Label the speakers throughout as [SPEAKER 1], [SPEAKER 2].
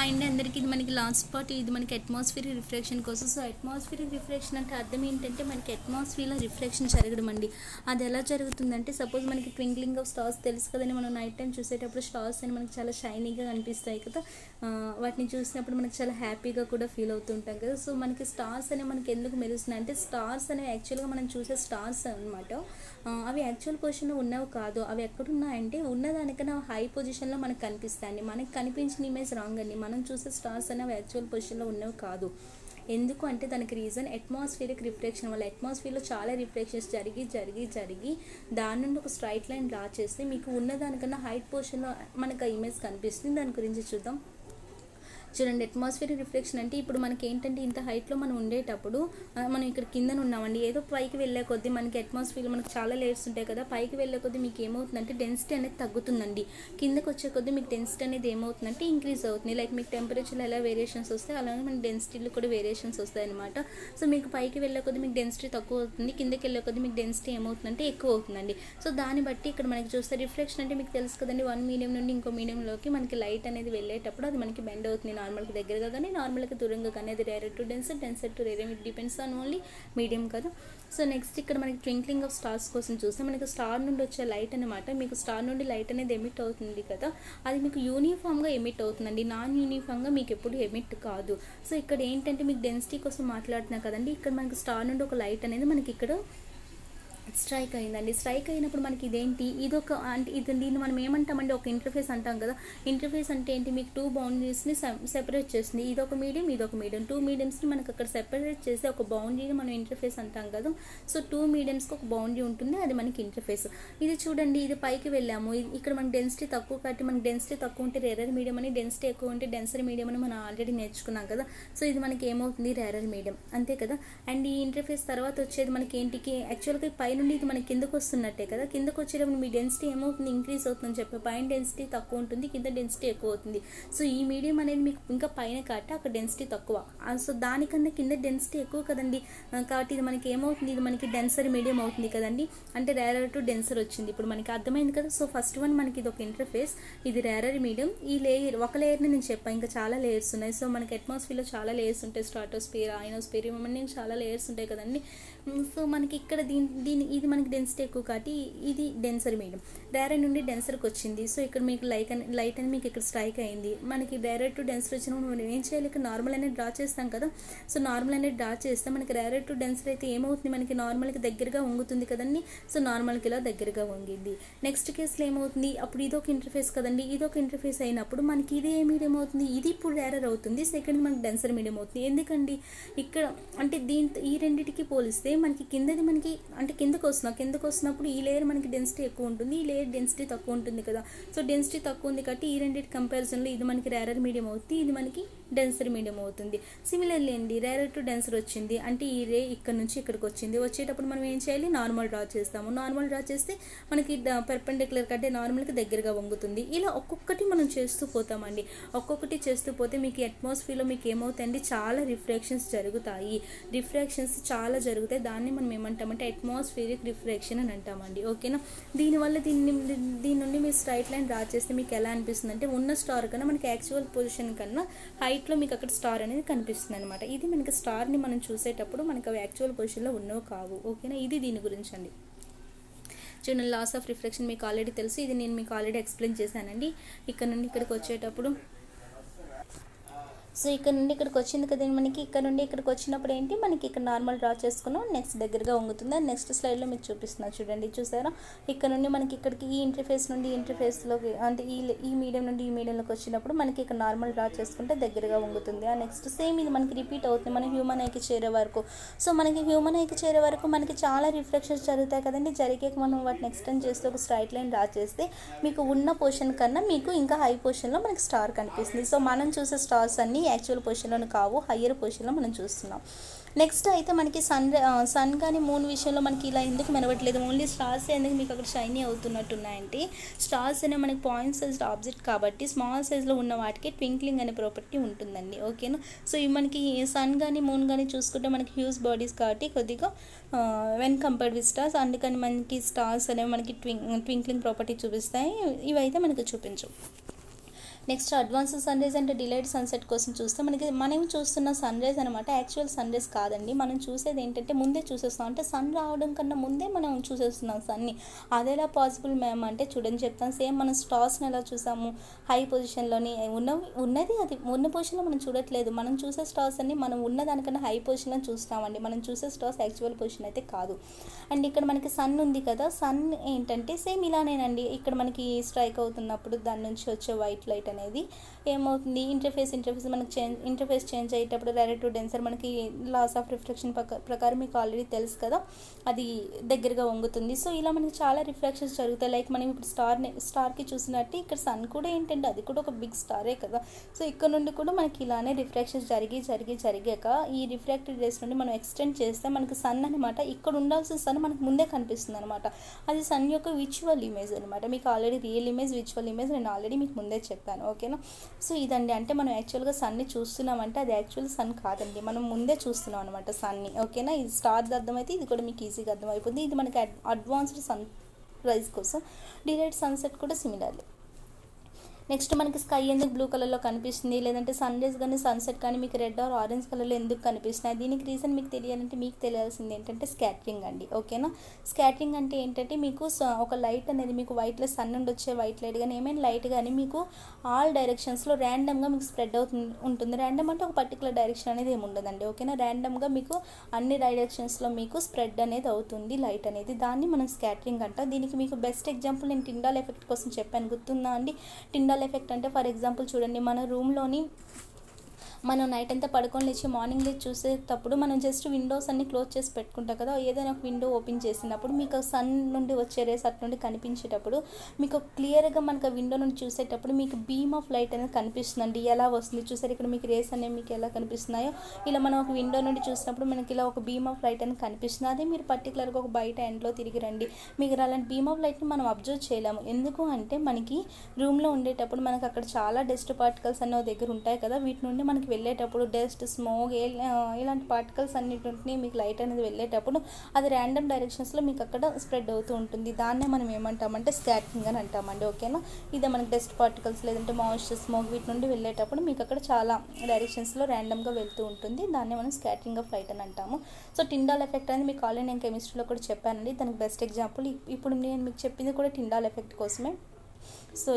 [SPEAKER 1] Hi అండి అందరికీ. ఇది మనకి లాస్ట్ పార్ట్. ఇది మనకి అట్మాస్ఫియర్ రిఫ్లెక్షన్ కోసం. సో అట్మాస్ఫియర్ రిఫ్లెక్షన్ అంటే అర్థం ఏంటంటే మనకి అట్మాస్ఫియర్లో రిఫ్లెక్షన్ జరగడం అండి. అది ఎలా జరుగుతుందంటే సపోజ్ మనకి ట్వింక్లింగ్ ఆఫ్ స్టార్స్ తెలుసు కదండి. మనం నైట్ టైం చూసేటప్పుడు స్టార్స్ అని మనకి చాలా షైనీగా కనిపిస్తాయి కదా. వాటిని చూసినప్పుడు మనకి చాలా హ్యాపీగా కూడా ఫీల్ అవుతుంటాం కదా. సో మనకి స్టార్స్ అనేవి మనకి ఎందుకు మెరుస్తున్నాయి అంటే స్టార్స్ అనేవి యాక్చువల్గా మనం చూసే స్టార్స్ అనమాట. అవి యాక్చువల్ పొజిషన్లో ఉన్నవి కాదు. అవి ఎక్కడున్నాయంటే ఉన్నదానికన్నా హై పొజిషన్లో మనకు కనిపిస్తాయండి. మనకి కనిపించిన ఇమేజ్ రాంగ్ అండి. మనం చూసే స్టార్స్ అనేవి యాక్చువల్ పొజిషన్లో ఉన్నవి కాదు. ఎందుకు అంటే దానికి రీజన్ అట్మాస్ఫియరిక్ రిఫ్లెక్షన్ వల్ల. అట్మాస్ఫియర్లో చాలా రిఫ్లెక్షన్స్ జరిగి దాని నుండి ఒక స్ట్రైట్ లైన్ డ్రా చేస్తే మీకు ఉన్నదానికన్నా హైట్ పొజిషన్లో మనకు ఆ ఇమేజ్ కనిపిస్తుంది. దాని గురించి చూద్దాం. చూడండి, అట్మాస్ఫియర్ రిఫ్లెక్షన్ అంటే ఇప్పుడు మనకి ఏంటంటే ఇంత హైట్లో మనం ఉండేటప్పుడు మనం ఇక్కడ కిందన ఉన్నామండి. ఏదో పైకి వెళ్ళే కొద్దీ మనకి అట్మాస్ఫియర్లో మనకు చాలా లేయర్స్ ఉంటాయి కదా. పైకి వెళ్ళే కొద్దీ మీకు ఏమవుతుందంటే డెన్సిటీ అనేది తగ్గుతుందండి. కిందకు వచ్చే కొద్దీ మీకు డెన్సిటీ అనేది ఏమవుతుందంటే ఇంక్రీజ్ అవుతుంది. లైక్ మీకు టెంపరేచర్లో ఎలా వేరియేషన్స్ వస్తాయి అలాగే మనకి డెన్సిటీలో కూడా వేరియేషన్స్ వస్తాయి అనమాట. సో మీకు పైకి వెళ్ళే కొద్దీ మీకు డెన్సిటీ తక్కువ అవుతుంది, కిందకి వెళ్ళే కొద్దీ మీకు డెన్సిటీ ఏమవుతుందంటే ఎక్కువ అవుతుందండి. సో దాన్ని బట్టి ఇక్కడ మనకి చూస్తే రిఫ్లెక్షన్ అంటే మీకు తెలుసు కదండి, వన్ మీడియం నుండి ఇంకో మీడియంలోకి మనకి లైట్ అనేది వెళ్ళేటప్పుడు అది మనకి బెండ్ అవుతుంది. నార్మల్కి దగ్గరగా కానీ నార్మల్కి దూరంగా కానీ అది rare to denser to rare, it depends on only medium కదా. సో నెక్స్ట్ ఇక్కడ మనకి ట్వింక్లింగ్ ఆఫ్ స్టార్స్ కోసం చూస్తే మనకి స్టార్ నుండి వచ్చే లైట్ అనమాట. మీకు స్టార్ నుండి లైట్ అనేది ఎమిట్ అవుతుంది కదా, అది మీకు యూనిఫామ్గా ఎమిట్ అవుతుందండి. నాన్ యూనిఫామ్గా మీకు ఎప్పుడు ఎమిట్ కాదు. సో ఇక్కడ ఏంటంటే మీకు డెన్సిటీ కోసం మాట్లాడుతున్నా కదండి. ఇక్కడ మనకి స్టార్ నుండి ఒక లైట్ అనేది మనకి ఇక్కడ స్ట్రైక్ అయిందండి. స్ట్రైక్ అయినప్పుడు మనకి ఇదేంటి, ఇదొక అంటే దీన్ని మనం ఏమంటామండి, ఒక ఇంటర్ఫేస్ అంటాం కదా. ఇంటర్ఫేస్ అంటే ఏంటి, మీకు టూ బౌండరీస్ని సెపరేట్ చేస్తుంది. ఇదొక మీడియం టూ మీడియంస్ని మనకు అక్కడ సెపరేట్ చేసి ఒక బౌండరీని మనం ఇంటర్ఫేస్ అంటాం కదా. సో టూ మీడియంస్కి ఒక బౌండరీ ఉంటుంది, అది మనకి ఇంటర్ఫేస్. ఇది చూడండి, ఇది పైకి వెళ్ళాము. ఇక్కడ మనకి డెన్సిటీ తక్కువ కాబట్టి మనకి డెన్సిటీ తక్కువ ఉంటే రేరర్ మీడియం అని, డెన్సిటీ ఎక్కువ ఉంటే డెన్సర్ మీడియం అని మనం ఆల్రెడీ నేర్చుకున్నాం కదా. సో ఇది మనకి ఏమవుతుంది, రేరర్ మీడియం, అంతే కదా. అండ్ ఈ ఇంటర్ఫేస్ తర్వాత వచ్చేది మనకి ఏంటికి, యాక్చువల్గా పై నుండి ఇది మనకి కిందకు వస్తున్నట్టే కదా. కిందకు వచ్చేటప్పుడు మీ డెన్సిటీ ఏమవుతుంది, ఇంక్రీజ్ అవుతుందని చెప్పి పైన డెన్సిటీ తక్కువ ఉంటుంది, కింద డెన్సిటీ ఎక్కువ అవుతుంది. సో ఈ మీడియం అనేది మీకు ఇంకా పైన కాబట్టి అక్కడ డెన్సిటీ తక్కువ. సో దానికన్నా కింద డెన్సిటీ ఎక్కువ కదండి. కాబట్టి ఇది మనకి ఏమవుతుంది, ఇది మనకి డెన్సర్ మీడియం అవుతుంది కదండి. అంటే రేరర్ టు డెన్సర్ వచ్చింది. ఇప్పుడు మనకి అర్థమైంది కదా. సో ఫస్ట్ వన్ మనకి ఇది ఒక ఇంటర్ఫేస్, ఇది రేరర్ మీడియం. ఈ లేయర్ ఒక లేయర్ని నేను చెప్పాను, ఇంకా చాలా లేయర్స్ ఉన్నాయి. సో మనకి అట్మాస్ఫియర్లో చాలా లేయర్స్ ఉంటాయి. స్ట్రాటోస్ఫియర్, అయనోస్ఫియర్, ఇవన్నీ చాలా లేయర్స్ ఉంటాయి కదండి. సో మనకి ఇక్కడ ఇది మనకి డెన్సిటీ ఎక్కువ కాబట్టి ఇది డెన్సర్ మీడియం. రేరర్ నుండి డెన్సర్కి వచ్చింది. సో ఇక్కడ మీకు లైట్ అని మీకు ఇక్కడ స్ట్రైక్ అయింది. మనకి రేరర్ టు డెన్సర్ వచ్చినప్పుడు మనం ఏం చేయాలి, ఇక్కడ నార్మల్ అనేది డ్రా చేస్తాం కదా. సో నార్మల్ అనేది డ్రా చేస్తే మనకి రేరర్ టు డెన్సర్ అయితే ఏమవుతుంది, మనకి నార్మల్కి దగ్గరగా వంగుతుంది కదండి. సో నార్మల్కి ఇలా దగ్గరగా వంగింది. నెక్స్ట్ కేసులో ఏమవుతుంది, అప్పుడు ఇదొక ఇంటర్ఫేస్ కదండి. ఇదొక ఇంటర్ఫేస్ అయినప్పుడు మనకి ఇది ఏ మీడియం అవుతుంది, ఇది ఇప్పుడు రేరర్ అవుతుంది. సెకండ్ మనకి డెన్సర్ మీడియం అవుతుంది. ఎందుకండి ఇక్కడ అంటే ఈ రెండింటికి పోలిస్తే మనకి కిందది మనకి అంటే కిందకు వస్తున్నప్పుడు ఈ లేయర్ మనకి డెన్సిటీ ఎక్కువ ఉంటుంది, ఈ లేయర్ డెన్సిటీ తక్కువ ఉంటుంది కదా. సో డెన్సిటీ తక్కువ ఉంది కాబట్టి ఈ రెండింటి కంపారిజన్లో ఇది మనకి రేరర్ మీడియం అవుతుంది, ఇది మనకి డెన్సర్ మీడియం అవుతుంది. సిమిలర్లీ అండి, రేరర్ టు డెన్సర్ వచ్చింది అంటే ఈ రే ఇక్కడ నుంచి ఇక్కడికి వచ్చింది. వచ్చేటప్పుడు మనం ఏం చేయాలి, నార్మల్ డ్రా చేస్తాము. నార్మల్ డ్రా చేస్తే మనకి పెర్పెండిక్యులర్ కంటే నార్మల్కి దగ్గరగా వంగుతుంది. ఇలా ఒక్కొక్కటి మనం చేస్తూ పోతామండి. ఒక్కొక్కటి చేస్తూ పోతే మీకు అట్మాస్ఫియర్లో మీకు ఏమవుతాయండి, చాలా రిఫ్లెక్షన్స్ జరుగుతాయి. రిఫ్లెక్షన్స్ చాలా జరుగుతాయి. దాన్ని మనం ఏమంటామంటే అట్మాస్ఫియరిక్ రిఫ్లెక్షన్ అని అంటామండి. ఓకేనా. దీనివల్ల దీని నుండి మీరు స్ట్రైట్ లైన్ డ్రా చేస్తే మీకు ఎలా అనిపిస్తుంది అంటే ఉన్న స్టార్ కన్నా మనకి యాక్చువల్ పొజిషన్ కన్నా హైట్లో మీకు అక్కడ స్టార్ అనేది కనిపిస్తుంది అనమాట. ఇది మనకి స్టార్ని మనం చూసేటప్పుడు మనకు అవి యాక్చువల్ పొజిషన్లో ఉన్నవి కావు. ఓకేనా. ఇది దీని గురించి అండి. చూడండి, లాస్ ఆఫ్ రిఫ్లెక్షన్ మీకు ఆల్రెడీ తెలుసు, ఇది నేను మీకు ఆల్రెడీ ఎక్స్ప్లెయిన్ చేశానండి. ఇక్కడ నుండి ఇక్కడికి వచ్చేటప్పుడు సో ఇక్కడ నుండి ఇక్కడికి వచ్చింది కదా మనకి. ఇక్కడ నుండి ఇక్కడికి వచ్చినప్పుడు ఏంటి, మనకి ఇక్కడ నార్మల్ డ్రా చేసుకున్నాం. నెక్స్ట్ దగ్గరగా వంగుతుంది. నెక్స్ట్ స్లైడ్లో మీకు చూపిస్తున్నాను చూడండి. చూసారా, ఇక్కడ నుండి మనకి ఇక్కడికి ఈ ఇంటర్ఫేస్ నుండి ఇంటర్ఫేస్లోకి అంటే ఈ మీడియం నుండి ఈ మీడియంలోకి వచ్చినప్పుడు మనకి ఇక్కడ నార్మల్ డ్రా చేసుకుంటే దగ్గరగా వంగుతుంది. ఆ నెక్స్ట్ సేమ్ ఇది మనకి రిపీట్ అవుతుంది మన హ్యూమన్ ఐకి చేరే వరకు. సో మనకి హ్యూమన్ ఐకి చేరే వరకు మనకి చాలా రిఫ్లెక్షన్స్ జరుగుతాయి కదండి. జరిగాక మనం వాటిని ఎక్స్టెండ్ చేస్తే ఒక స్ట్రైట్ లైన్ డ్రా చేస్తే మీకు ఉన్న పొజిషన్ కన్నా మీకు ఇంకా హై పొజిషన్లో మనకి స్టార్ కనిపిస్తుంది. సో మనం చూసే స్టార్స్ అన్నీ యాక్చువల్ పొజిషన్లో కావు, హయ్యర్ పొజిషన్లో మనం చూస్తున్నాం. నెక్స్ట్ అయితే మనకి సన్ కానీ మూన్ విషయంలో మనకి ఇలా ఎందుకు మెనవట్లేదు, ఓన్లీ స్టార్స్ ఎందుకు మీకు అక్కడ షైనీ అవుతున్నట్టున్నాయంటే స్టార్స్ అనే మనకి పాయింట్ సైజ్డ్ ఆబ్జెక్ట్ కాబట్టి స్మాల్ సైజ్లో ఉన్న వాటికి ట్వింక్లింగ్ అనే ప్రాపర్టీ ఉంటుందండి. ఓకేనా. సో ఇవి మనకి సన్ కానీ మూన్ కానీ చూసుకుంటే మనకి హ్యూజ్ బాడీస్ కాబట్టి కొద్దిగా వెన్ కంపేర్డ్ విత్ స్టార్స్, అందుకని మనకి స్టార్స్ అనేవి మనకి ట్వింక్లింగ్ ప్రాపర్టీ చూపిస్తాయి. ఇవైతే మనకి చూపించవు. Next advance sunrise and delayed sunset కోసం చూస్తే మనం చూస్తున్న సన్ రైజ్ అనమాట, యాక్చువల్ సన్ రైజ్ కాదండి. మనం చూసేది ఏంటంటే ముందే చూసేస్తాం, అంటే సన్ రావడం కన్నా ముందే మనం చూసేస్తున్నాం సన్ని. అదేలా పాసిబుల్ మ్యామ్ అంటే చూడండి చెప్తాను. సేమ్ మనం స్టార్స్ని ఎలా చూసాము, హై పొజిషన్లోని ఉన్నది అది ఉన్న పొజిషన్లో మనం చూడట్లేదు. మనం చూసే స్టార్స్ అన్ని మనం ఉన్న దానికన్నా హై పొజిషన్లో చూస్తామండి. మనం చూసే స్టార్స్ యాక్చువల్ పొజిషన్ అయితే కాదు. అండ్ ఇక్కడ మనకి సన్ ఉంది కదా, సన్ ఏంటంటే సేమ్ ఇలానేనండి. ఇక్కడ మనకి స్ట్రైక్ అవుతున్నప్పుడు దాని నుంచి వచ్చే వైట్ లైట్ అనేది ఏమవుతుంది, ఇంటర్ఫేస్ మనకి ఇంటర్ఫేస్ చేంజ్ అయ్యేటప్పుడు డైరెక్ట్ టు డెన్సర్ మనకి లాస్ ఆఫ్ రిఫ్లెక్షన్ ప్రకారం మీకు ఆల్రెడీ తెలుసు కదా, అది దగ్గరగా వంగుతుంది. సో ఇలా మనకి చాలా రిఫ్లెక్షన్స్ జరుగుతాయి. లైక్ మనం ఇప్పుడు స్టార్కి చూసినట్టు ఇక్కడ సన్ కూడా ఏంటంటే అది కూడా ఒక బిగ్ స్టారే కదా. సో ఇక్కడ నుండి కూడా మనకి ఇలానే రిఫ్లెక్షన్స్ జరిగాక ఈ రిఫ్రాక్టెడ్ రేస్ నుండి మనం ఎక్స్టెండ్ చేస్తే మనకి సన్ అనమాట, ఇక్కడ ఉండాల్సిన సన్ మనకు ముందే కనిపిస్తుంది అనమాట. అది సన్ యొక్క విజువల్ ఇమేజ్ అనమాట. మీకు already real image, visual image నేను ఆల్రెడీ మీకు ముందే చెప్పాను, ఓకేనా. సో ఇదండి, అంటే మనం యాక్చువల్గా సన్ని చూస్తున్నామంటే అది యాక్చువల్ సన్ కాదండి, మనం ముందే చూస్తున్నాం అనమాట సన్ని, ఓకేనా. ఇది స్టార్ అర్థమైతే ఇది కూడా మీకు ఈజీగా అర్థమైపోతుంది. ఇది మనకి అడ్వాన్స్డ్ సన్ రైజ్ కోసం. డిలైట్ సన్సెట్ కూడా సిమిలర్లీ. నెక్స్ట్ మనకి స్కై ఎందుకు బ్లూ కలర్లో కనిపిస్తుంది, లేదంటే సన్ రైజ్ కానీ సన్సెట్ కానీ మీకు రెడ్ ఆర్ ఆరెంజ్ కలర్లో ఎందుకు కనిపిస్తున్నాయి, దీనికి రీజన్ మీకు తెలియాలంటే మీకు తెలియాల్సింది ఏంటంటే స్కాటరింగ్ అండి, ఓకేనా. స్కాటరింగ్ అంటే ఏంటంటే మీకు ఒక లైట్ అనేది మీకు వైట్లో సన్ నుండి వచ్చే వైట్ లైట్ కానీ ఏమైనా లైట్ కానీ మీకు ఆల్ డైరెక్షన్స్లో ర్యాండమ్గా మీకు స్ప్రెడ్ ఉంటుంది. ర్యాండమ్ అంటే ఒక పర్టికులర్ డైరెక్షన్ అనేది ఏమి ఉండదండి, ఓకేనా. ర్యాండమ్గా మీకు అన్ని డైరెక్షన్స్లో మీకు స్ప్రెడ్ అనేది అవుతుంది లైట్ అనేది, దాన్ని మనం స్కాటరింగ్ అంటాం. దీనికి మీకు బెస్ట్ ఎగ్జాంపుల్ నేను టిండాల్ ఎఫెక్ట్ కోసం చెప్పాను, గుర్తుందా అండి. టిండాల్ ఎఫెక్ట్ అంటే ఫర్ ఎగ్జాంపుల్ చూడండి, మన రూమ్లోని మనం నైట్ అంతా పడుకొని లేచి మార్నింగ్ లేచి చూసేటప్పుడు మనం జస్ట్ విండోస్ అన్ని క్లోజ్ చేసి పెట్టుకుంటాం కదా, ఏదైనా ఒక విండో ఓపెన్ చేసినప్పుడు మీకు సన్ నుండి వచ్చే రేస్ అటు నుండి కనిపించేటప్పుడు మీకు క్లియర్గా మనకు ఆ విండో నుండి చూసేటప్పుడు మీకు బీమ్ ఆఫ్ లైట్ అనేది కనిపిస్తుందండి. ఎలా వస్తుంది చూసారు, ఇక్కడ మీకు రేస్ అనేవి మీకు ఎలా కనిపిస్తున్నాయో ఇలా మనం ఒక విండో నుండి చూసినప్పుడు మనకి ఇలా ఒక బీమ్ ఆఫ్ లైట్ అనేది కనిపిస్తుంది. అదే మీరు పర్టికులర్గా ఒక బయట ఎండ్లో తిరిగి రండి, మీకు అలాంటి బీమ్ ఆఫ్ లైట్ని మనం అబ్జర్వ్ చేయలేము. ఎందుకు అంటే మనకి రూమ్లో ఉండేటప్పుడు మనకు అక్కడ చాలా డస్ట్ పార్టికల్స్ అనే దగ్గర ఉంటాయి కదా, వీటి నుండి మనకి వెళ్ళేటప్పుడు డస్ట్, స్మోక్ ఇలాంటి పార్టికల్స్ అన్నింటినీ మీకు లైట్ అనేది వెళ్ళేటప్పుడు అది ర్యాండమ్ డైరెక్షన్స్లో మీకు అక్కడ స్ప్రెడ్ అవుతూ ఉంటుంది. దాన్నే మనం ఏమంటామంటే స్కాటరింగ్ అని అంటామండి, ఓకేనా. ఇదే మనకి డస్ట్ పార్టికల్స్ లేదంటే మాయిశ్చర్, స్మోక్ వీటి నుండి వెళ్ళేటప్పుడు మీకు అక్కడ చాలా డైరెక్షన్స్లో ర్యాండమ్గా వెళ్తూ ఉంటుంది, దాన్నే మనం స్కాటరింగ్ ఆఫ్ లైట్ అని అంటాము. సో టిండాల్ ఎఫెక్ట్ అనేది మీకు ఆల్రెడీ నేను కెమిస్ట్రీలో కూడా చెప్పానండి, దానికి బెస్ట్ ఎగ్జాంపుల్ ఇప్పుడు నేను మీకు చెప్పింది కూడా టిండాల్ ఎఫెక్ట్ కోసమే. సో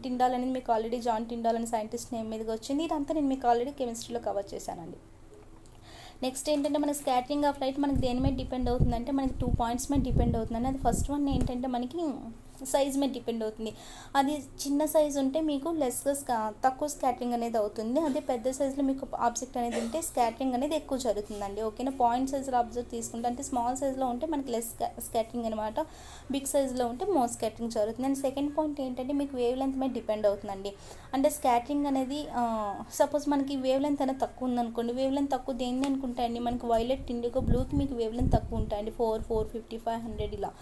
[SPEAKER 1] టిండాల్ అనేది మీకు ఆల్రెడీ జాన్ టిండాల్ అనే సైంటిస్ట్ నేమ్ మీదకి వచ్చింది. ఇదంతా నేను మీకు ఆల్రెడీ కెమిస్ట్రీలో కవర్ చేశానండి. నెక్స్ట్ ఏంటంటే మన స్కాటరింగ్ ఆఫ్ లైట్ మనకి దేని మీద డిపెండ్ అవుతుందంటే మనకి 2 పాయింట్స్ మీద డిపెండ్ అవుతుందండి. అది ఫస్ట్ వన్ ఏంటంటే మనకి సైజ్ మీద డిపెండ్ అవుతుంది. అది చిన్న సైజు ఉంటే మీకు తక్కువ స్కాటరింగ్ అనేది అవుతుంది. అదే పెద్ద సైజులో మీకు ఆబ్జెక్ట్ అనేది ఉంటే స్కాటరింగ్ అనేది ఎక్కువ జరుగుతుందండి, ఓకేనా. పాయింట్ సైజులో ఆబ్జెక్ట్ తీసుకుంటే అంటే స్మాల్ సైజులో ఉంటే మనకి లెస్ స్కాటరింగ్ అనమాట, బిగ్ సైజులో ఉంటే మోర్ స్కాటరింగ్ జరుగుతుంది. అండ్ సెకండ్ పాయింట్ ఏంటంటే మీకు వేవ్ లెంత్ మీద డిపెండ్ అవుతుందండి. అంటే స్కాటరింగ్ అనేది సపోజ్ మనకి వేవ్ లెంత్ అనేది తక్కువ ఉందనుకోండి, వేవ్ లెంత్ తక్కువ దేన్ని అనుకుంటాయండి, మనకి వైలెట్, ఇండిగో, బ్లూకి మీకు వేవ్ లెంత్ తక్కువ ఉంటాయండి, 450, 500 ఇలా.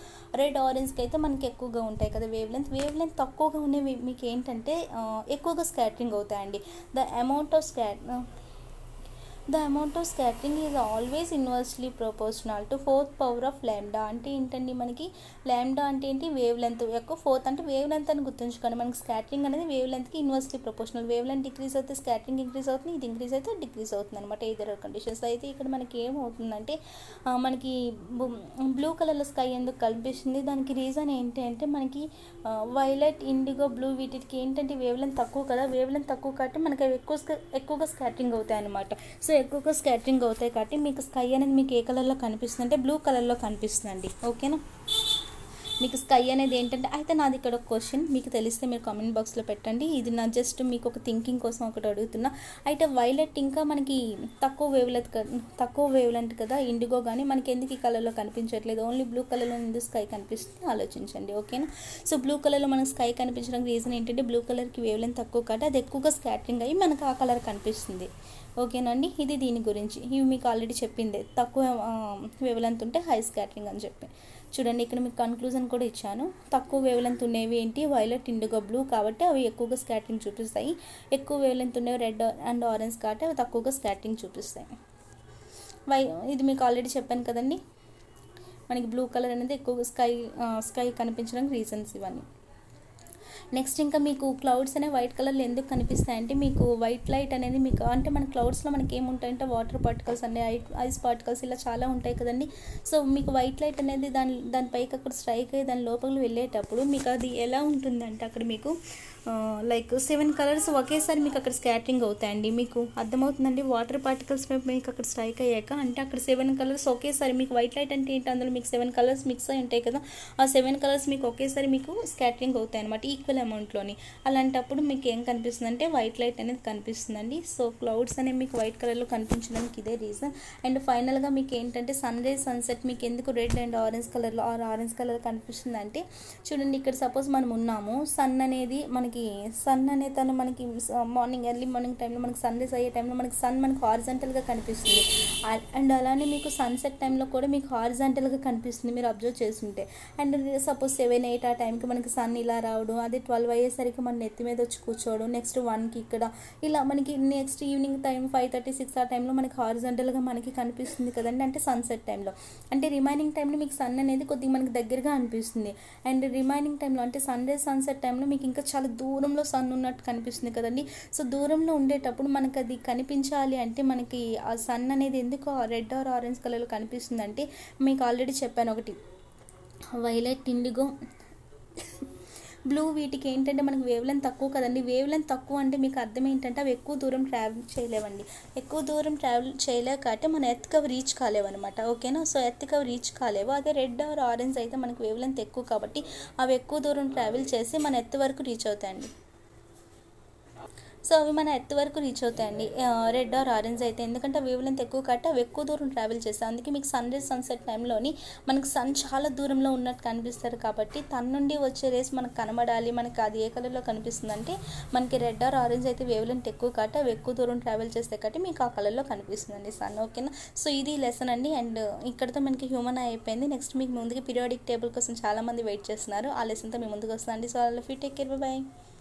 [SPEAKER 1] రెడ్, ఆరెంజ్కి అయితే మనకి ఎక్కువగా ఉంటాయి కదా వేవ్ లెంత్ తక్కువగా ఉన్నవి మీకు ఏంటంటే ఎక్కువగా స్కాటరింగ్ అవుతాయండి. The amount of scattering is always inversely proportional to 4th power of lambda. అంటే ఏంటండి, మనకి లాంబ్డా అంటే ఏంటి, వేవ్ లెంత్ యొక్క 4th అంటే వేవ్ లెంత్ అని గుర్తుంచుకోండి. మనకి స్కాటరింగ్ అనేది వేవ్ లెంత్కి inversely proportional. Wavelength decrease అయితే స్కాటరింగ్ ఇంక్రీజ్ అవుతుంది, ఇది ఇంక్రీజ్ అయితే డిక్రీజ్ అవుతుంది అనమాట, ఇదర్ కండిషన్స్. అయితే ఇక్కడ మనకి ఏమవుతుందంటే మనకి బ్లూ కలర్లో స్కై ఎందుకు కనిపిస్తుంది, దానికి రీజన్ ఏంటి అంటే మనకి వైలెట్, ఇండిగో, బ్లూ వీటికి ఏంటంటే వేవ్ లెంత్ తక్కువ కదా, వేవ్ లెంత్ తక్కువ కాబట్టి మనకి ఎక్కువగా స్కాటరింగ్ అవుతాయి అనమాట. సో ఎక్కువగా స్కాటరింగ్ అవుతాయి కాబట్టి మీకు స్కై అనేది మీకు ఏ కలర్లో కనిపిస్తుంది అంటే బ్లూ కలర్లో కనిపిస్తుందండి, ఓకేనా. మీకు స్కై అనేది ఏంటంటే, అయితే నాది ఇక్కడ ఒక క్వశ్చన్ మీకు తెలిస్తే మీరు కామెంట్ బాక్స్లో పెట్టండి. ఇది నా జస్ట్ మీకు ఒక థింకింగ్ కోసం ఒకటి అడుగుతున్నా. అయితే వైలెట్ ఇంకా మనకి తక్కువ వేవ్ లెంత్ కదా ఇండిగో, కానీ మనకి ఎందుకు ఈ కలర్లో కనిపించట్లేదు, ఓన్లీ బ్లూ కలర్లో ఎందుకు స్కై కనిపిస్తుంది ఆలోచించండి, ఓకేనా. సో బ్లూ కలర్లో మనకు స్కై కనిపించడానికి రీజన్ ఏంటంటే బ్లూ కలర్కి వేవ్ లెంత్ తక్కువ కాబట్టి అది ఎక్కువగా స్కాటరింగ్ అయ్యి మనకు ఆ కలర్ కనిపిస్తుంది, ఓకేనండి. ఇది దీని గురించి, ఇవి మీకు ఆల్రెడీ చెప్పిందే, తక్కువ వేవ్ లెంత్ ఉంటే హై స్కాటరింగ్ అని చెప్పి. చూడండి ఇక్కడ మీకు కన్క్లూజన్ కూడా ఇచ్చాను. తక్కువ వేవ్ లెంత్ ఉండేవి ఏంటి, వైలెట్, ఇండిగో, బ్లూ కాబట్టి అవి ఎక్కువగా స్కాటరింగ్ చూపిస్తాయి. ఎక్కువ వేవ్ లెంత్ ఉండేవి రెడ్ అండ్ ఆరెంజ్ కాబట్టి అవి తక్కువగా స్కాటరింగ్ చూపిస్తాయి. ఇది మీకు ఆల్రెడీ చెప్పాను కదండి, మనకి బ్లూ కలర్ అనేది ఎక్కువగా స్కై కనిపించడానికి రీజన్స్ ఇవన్నీ. నెక్స్ట్ ఇంకా మీకు క్లౌడ్స్ అనేవి వైట్ కలర్లో ఎందుకు కనిపిస్తాయంటే మీకు వైట్ లైట్ అనేది మీకు అంటే మన క్లౌడ్స్లో మనకి ఏముంటాయంటే వాటర్ పార్టికల్స్ అనే ఐస్ పార్టికల్స్ ఇలా చాలా ఉంటాయి కదండి. సో మీకు వైట్ లైట్ అనేది దానిపైకి అక్కడ స్ట్రైక్ అయ్యి దాని లోపలికి వెళ్ళేటప్పుడు మీకు అది ఎలా ఉంటుందంటే అక్కడ మీకు లైక్ 7 కలర్స్ ఒకేసారి మీకు అక్కడ స్కాటరింగ్ అవుతాయండి. మీకు అర్థమవుతుందండి, వాటర్ పార్టికల్స్ మీకు అక్కడ స్ట్రైక్ అయ్యాక అంటే అక్కడ 7 కలర్స్ ఒకేసారి మీకు వైట్ లైట్ అంటే ఏంటి, అందులో మీకు 7 కలర్స్ మిక్స్ అయి ఉంటాయి కదా, ఆ 7 కలర్స్ మీకు ఒకేసారి మీకు స్కాటరింగ్ అవుతాయి అనమాట ఈక్వల్ అమౌంట్లోని. అలాంటప్పుడు మీకు ఏం కనిపిస్తుంది అంటే వైట్ లైట్ అనేది కనిపిస్తుందండి. సో క్లౌడ్స్ అనేవి మీకు వైట్ కలర్లో కనిపించడానికి ఇదే రీజన్. అండ్ ఫైనల్గా మీకు ఏంటంటే సన్ రైజ్ సన్సెట్ మీకు ఎందుకు రెడ్ అండ్ ఆరెంజ్ కలర్లో ఆరెంజ్ కలర్ కనిపిస్తుంది అంటే చూడండి, ఇక్కడ సపోజ్ మనం ఉన్నాము, సన్ అనే తను మనకి మార్నింగ్ ఎర్లీ మార్నింగ్ టైంలో మనకి సన్ రైజ్ అయ్యే టైంలో మనకి సన్ మనకి హారిజాంటల్గా కనిపిస్తుంది. అండ్ అలానే మీకు సన్సెట్ టైంలో కూడా మీకు హారిజాంటల్గా కనిపిస్తుంది మీరు అబ్జర్వ్ చేస్తుంటే. అండ్ సపోజ్ 7, 8 ఆ టైంకి మనకి సన్ ఇలా రావడం, అదే 12 అయ్యేసరికి మన నెత్తి మీద వచ్చి కూర్చోవడం, నెక్స్ట్ 1కి ఇక్కడ ఇలా మనకి నెక్స్ట్ ఈవినింగ్ టైం 5:30, 6 ఆ టైంలో మనకి హారిజాంటల్గా మనకి కనిపిస్తుంది కదండి, అంటే సన్సెట్ టైంలో. అంటే రిమైనింగ్ టైంలో మీకు సన్ అనేది కొద్దిగా మనకి దగ్గరగా అనిపిస్తుంది. అండ్ రిమైనింగ్ టైంలో అంటే సన్ రైజ్ సన్సెట్ టైంలో మీకు ఇంకా చాలా దూరంలో సన్ ఉన్నట్టు కనిపిస్తుంది కదండి. సో దూరంలో ఉండేటప్పుడు మనకు అది కనిపించాలి అంటే మనకి ఆ సన్ అనేది ఎందుకు రెడ్ ఆర్ ఆరెంజ్ కలర్లో కనిపిస్తుంది అంటే మీకు ఆల్రెడీ చెప్పాను ఒకటి వైలెట్, ఇండిగో, బ్లూ, వీటికి ఏంటంటే మనకి వేవ్ లెంత్ తక్కువ కదండి. వేవ్ లెంత్ తక్కువ అంటే మీకు అర్థం ఏంటంటే అవి ఎక్కువ దూరం ట్రావెల్ చేయలేవండి. ఎక్కువ దూరం ట్రావెల్ చేయలేక కాబట్టి మన ఎర్త్కి అవి రీచ్ కాలేవు అనమాట, ఓకేనా. సో ఎర్త్కి అవి రీచ్ కాలేవు. అదే రెడ్ ఆర్ ఆరెంజ్ అయితే మనకి వేవ్ లెంత్ ఎక్కువ కాబట్టి అవి ఎక్కువ దూరం ట్రావెల్ చేసి మన ఎర్త్ వరకు రీచ్ అవుతాయండి. సో అవి మన ఎర్త్ వరకు రీచ్ అవుతాయండి రెడ్ ఆర్ ఆరెంజ్ అయితే, ఎందుకంటే వేవ్ లెంత్ ఎక్కువ కాబట్టి అవి ఎక్కువ దూరం ట్రావెల్ చేస్తాయి. అందుకే మీకు సన్ రైజ్ సన్సెట్ టైంలోని మనకి సన్ చాలా దూరంలో ఉన్నట్టు కనిపిస్తారు కాబట్టి తన నుండి వచ్చే రేస్ మనకు కనబడాలి. మనకి అది ఏ కలర్లో కనిపిస్తుంది అంటే మనకి రెడ్ ఆర్ ఆరెంజ్ అయితే వేవ్ లెంత్ ఎక్కువ కాబట్టి అవి ఎక్కువ దూరం ట్రావెల్ చేస్తాయి కాబట్టి మీకు ఆ కలర్లో కనిపిస్తుందండి సన్, ఓకేనా. సో ఇది లెసన్ అండి. అండ్ ఇక్కడతో మనకి హ్యూమన్ అయిపోయింది. నెక్స్ట్ మీకు ముందుకి పీరియాడిక్ టేబుల్ కోసం చాలామంది వెయిట్ చేస్తున్నారు. ఆ లెసన్తో మీ ముందుకు వస్తానండి. So all of you take care, by.